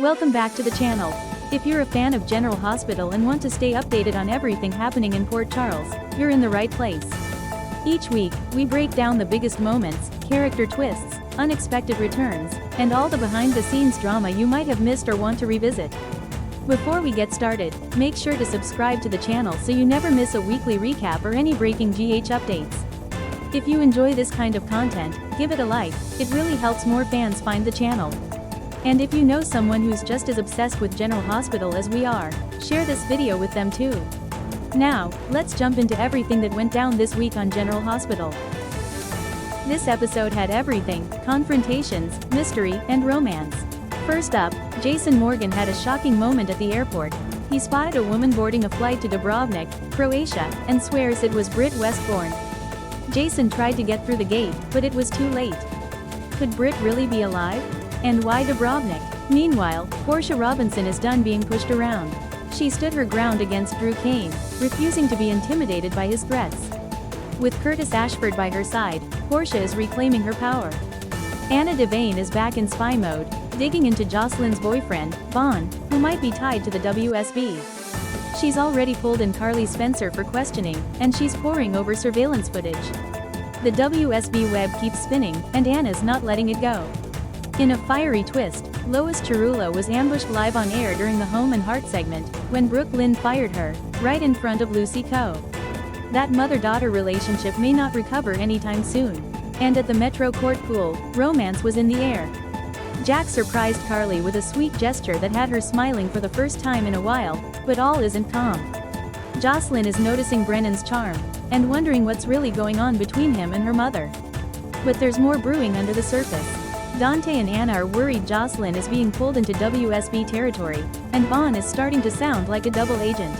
Welcome back to the channel. If you're a fan of General Hospital and want to stay updated on everything happening in Port Charles, you're in the right place. Each week, we break down the biggest moments, character twists, unexpected returns, and all the behind-the-scenes drama you might have missed or want to revisit. Before we get started, make sure to subscribe to the channel so you never miss a weekly recap or any breaking GH updates. If you enjoy this kind of content, give it a like, it really helps more fans find the channel. And if you know someone who's just as obsessed with General Hospital as we are, share this video with them too. Now, let's jump into everything that went down this week on General Hospital. This episode had everything: confrontations, mystery, and romance. First up, Jason Morgan had a shocking moment at the airport. He spotted a woman boarding a flight to Dubrovnik, Croatia, and swears it was Britt Westbourne. Jason tried to get through the gate, but it was too late. Could Britt really be alive? And why Dubrovnik? Meanwhile, Portia Robinson is done being pushed around. She stood her ground against Drew Kane, refusing to be intimidated by his threats. With Curtis Ashford by her side, Portia is reclaiming her power. Anna Devane is back in spy mode, digging into Jocelyn's boyfriend, Vaughn, who might be tied to the WSB. She's already pulled in Carly Spencer for questioning, and she's poring over surveillance footage. The WSB web keeps spinning, and Anna's not letting it go. In a fiery twist, Lois Chirulo was ambushed live on air during the Home and Heart segment, when Brooke Lynn fired her, right in front of Lucy Coe. That mother-daughter relationship may not recover anytime soon. And at the Metro Court pool, romance was in the air. Jack surprised Carly with a sweet gesture that had her smiling for the first time in a while, but all isn't calm. Jocelyn is noticing Brennan's charm, and wondering what's really going on between him and her mother. But there's more brewing under the surface. Dante and Anna are worried Jocelyn is being pulled into WSB territory, and Vaughn is starting to sound like a double agent.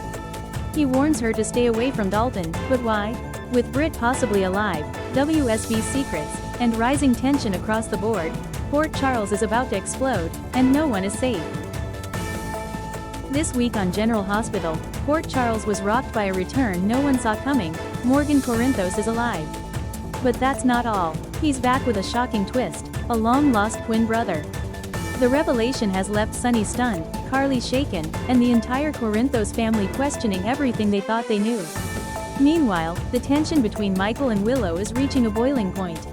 He warns her to stay away from Dalton, but why? With Britt possibly alive, WSB secrets, and rising tension across the board, Port Charles is about to explode, and no one is safe. This week on General Hospital, Port Charles was rocked by a return no one saw coming. Morgan Corinthos is alive. But that's not all. He's back with a shocking twist: a long-lost twin brother. The revelation has left Sonny stunned, Carly shaken, and the entire Corinthos family questioning everything they thought they knew. Meanwhile, the tension between Michael and Willow is reaching a boiling point.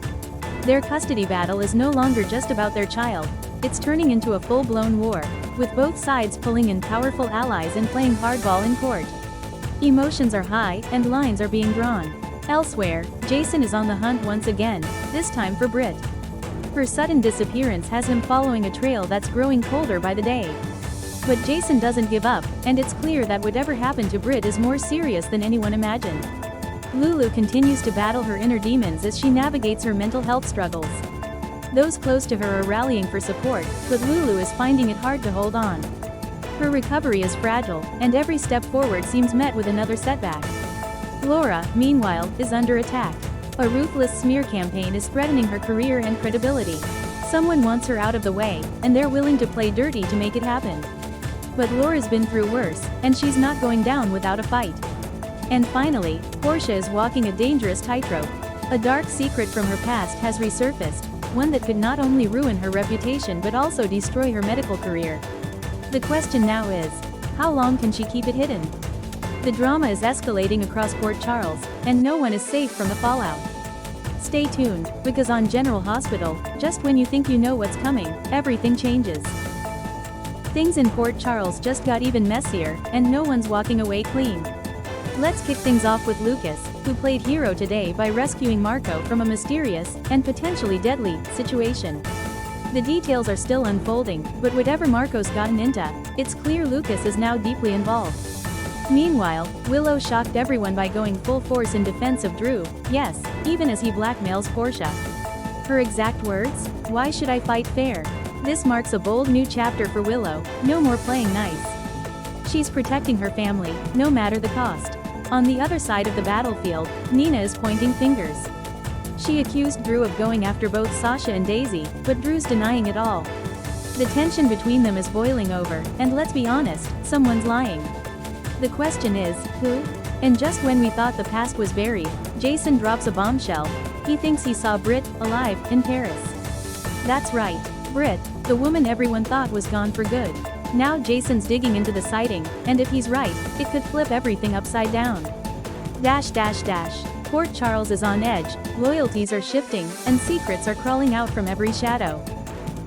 Their custody battle is no longer just about their child, it's turning into a full-blown war, with both sides pulling in powerful allies and playing hardball in court. Emotions are high, and lines are being drawn. Elsewhere, Jason is on the hunt once again, this time for Britt. Her sudden disappearance has him following a trail that's growing colder by the day. But Jason doesn't give up, and it's clear that whatever happened to Britt is more serious than anyone imagined. Lulu continues to battle her inner demons as she navigates her mental health struggles. Those close to her are rallying for support, but Lulu is finding it hard to hold on. Her recovery is fragile, and every step forward seems met with another setback. Laura, meanwhile, is under attack. A ruthless smear campaign is threatening her career and credibility. Someone wants her out of the way, and they're willing to play dirty to make it happen. But Laura's been through worse, and she's not going down without a fight. And finally, Portia is walking a dangerous tightrope. A dark secret from her past has resurfaced, one that could not only ruin her reputation but also destroy her medical career. The question now is, how long can she keep it hidden? The drama is escalating across Port Charles, and no one is safe from the fallout. Stay tuned, because on General Hospital, just when you think you know what's coming, everything changes. Things in Port Charles just got even messier, and no one's walking away clean. Let's kick things off with Lucas, who played hero today by rescuing Marco from a mysterious, and potentially deadly, situation. The details are still unfolding, but whatever Marco's gotten into, it's clear Lucas is now deeply involved. Meanwhile, Willow shocked everyone by going full force in defense of Drew, yes, even as he blackmails Portia. Her exact words? "Why should I fight fair?" This marks a bold new chapter for Willow, no more playing nice. She's protecting her family, no matter the cost. On the other side of the battlefield, Nina is pointing fingers. She accused Drew of going after both Sasha and Daisy, but Drew's denying it all. The tension between them is boiling over, and let's be honest, someone's lying. The question is, who? And just when we thought the past was buried, Jason drops a bombshell. He thinks he saw Britt, alive, in Paris. That's right, Britt. The woman everyone thought was gone for good. Now Jason's digging into the sighting, and if he's right, it could flip everything upside down. Port Charles is on edge, loyalties are shifting, and secrets are crawling out from every shadow.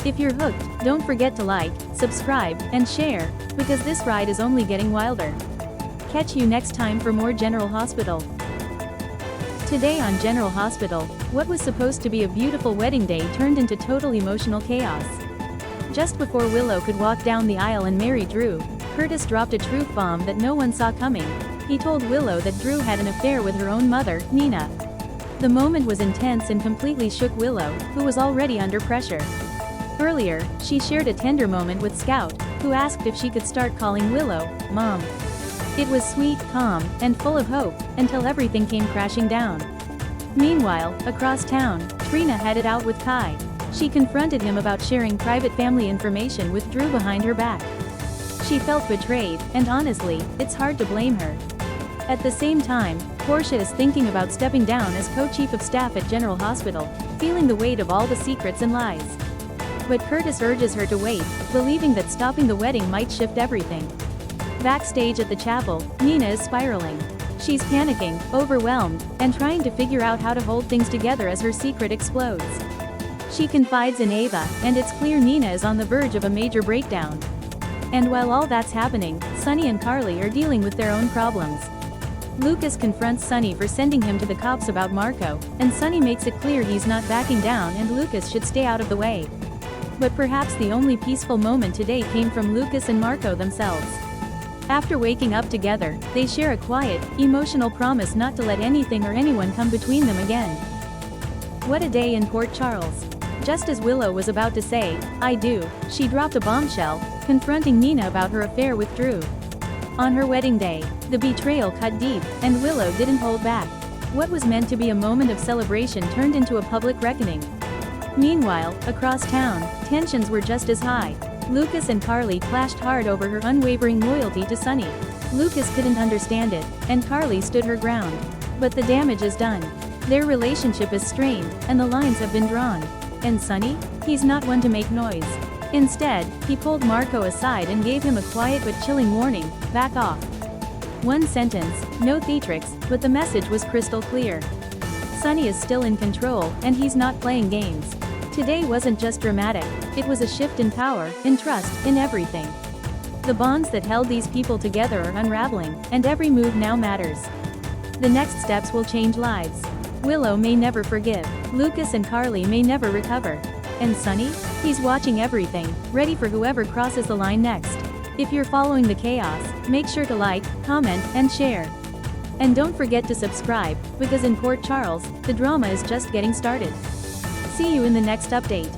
If you're hooked, don't forget to like, subscribe, and share, because this ride is only getting wilder. Catch you next time for more General Hospital. Today on General Hospital, what was supposed to be a beautiful wedding day turned into total emotional chaos. Just before Willow could walk down the aisle and marry Drew, Curtis dropped a truth bomb that no one saw coming. He told Willow that Drew had an affair with her own mother, Nina. The moment was intense and completely shook Willow, who was already under pressure. Earlier, she shared a tender moment with Scout, who asked if she could start calling Willow, Mom. It was sweet, calm, and full of hope, until everything came crashing down. Meanwhile, across town, Trina had it out with Kai. She confronted him about sharing private family information with Drew behind her back. She felt betrayed, and honestly, it's hard to blame her. At the same time, Portia is thinking about stepping down as co-chief of staff at General Hospital, feeling the weight of all the secrets and lies. But Curtis urges her to wait, believing that stopping the wedding might shift everything. Backstage at the chapel, Nina is spiraling. She's panicking, overwhelmed, and trying to figure out how to hold things together as her secret explodes. She confides in Ava, and it's clear Nina is on the verge of a major breakdown. And while all that's happening, Sunny and Carly are dealing with their own problems. Lucas confronts Sunny for sending him to the cops about Marco, and Sunny makes it clear he's not backing down and Lucas should stay out of the way. But perhaps the only peaceful moment today came from Lucas and Marco themselves. After waking up together, they share a quiet, emotional promise not to let anything or anyone come between them again. What a day in Port Charles. Just as Willow was about to say, "I do," she dropped a bombshell, confronting Nina about her affair with Drew. On her wedding day, the betrayal cut deep, and Willow didn't hold back. What was meant to be a moment of celebration turned into a public reckoning. Meanwhile, across town, tensions were just as high. Lucas and Carly clashed hard over her unwavering loyalty to Sunny. Lucas couldn't understand it, and Carly stood her ground. But the damage is done. Their relationship is strained, and the lines have been drawn. And Sunny? He's not one to make noise. Instead, he pulled Marco aside and gave him a quiet but chilling warning, "Back off." One sentence, no theatrics, but the message was crystal clear. Sunny is still in control, and he's not playing games. Today wasn't just dramatic, it was a shift in power, in trust, in everything. The bonds that held these people together are unraveling, and every move now matters. The next steps will change lives. Willow may never forgive, Lucas and Carly may never recover. And Sunny? He's watching everything, ready for whoever crosses the line next. If you're following the chaos, make sure to like, comment, and share. And don't forget to subscribe, because in Port Charles, the drama is just getting started. See you in the next update.